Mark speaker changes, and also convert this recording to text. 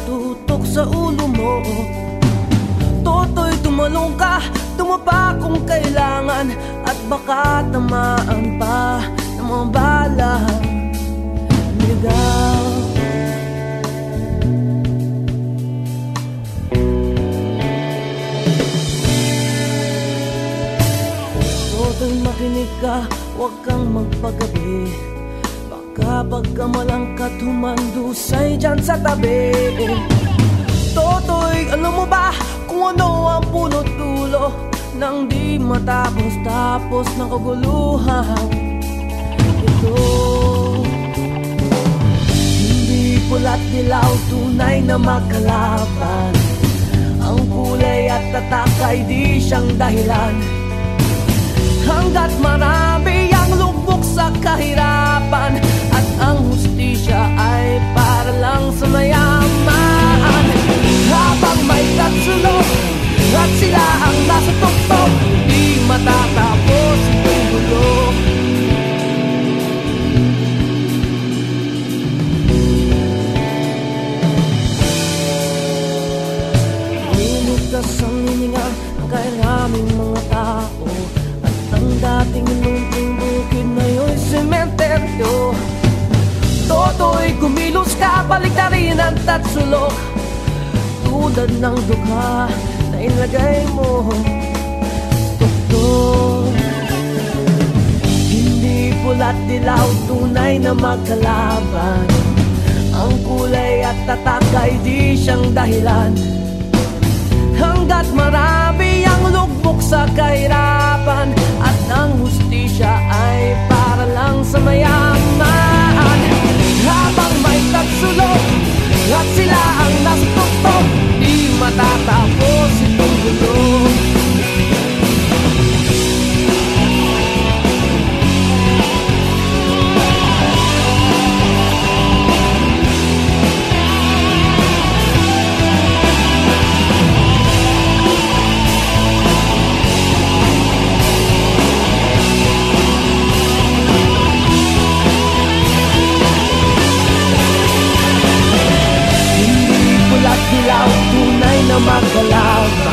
Speaker 1: tutok sa ulo mo. Toto'y tumalong ka, tumapa kung kailangan, at baka tamaan pa ng mga balang ligaw. Toto'y makinig ka, huwag kang magpagabi, baka pagkamalangkat humandusay dyan sa tabi. Toto'y alam mo ba kung ano ang punot dulo nang di matapos-tapos ng kaguluhan ito? Hindi pula't dilaw, tunay na magkalaban. Ang kulay at tatak ay di siyang dahilan. Hanggat marami ang lubog sa kahirapan, at ang hustisya ay para lang sa mayaman. Habang may katsulog at sila ang nasa tuktok, di matatapos itong gulo. Liligtas ang hininga ng kairaming mga tao, at ang dating inunting bukid na yun sementeryo. Toto'y kumilos ka, baliktarin ang tatsulok, tulad ng dukha na ilagay mo tuktok. Hindi pula't dilaw, tunay na magkalaban. Ang kulay at tatak ay di siyang dahilan. Hanggat marami ang lugmok sa kahirapan, at ang hustisya ay para lang sa mayaman. Habang may tagsulok at sila ang nasa tuktok, di matatapos itong gulo. Dilaw, tunay na magkalaban.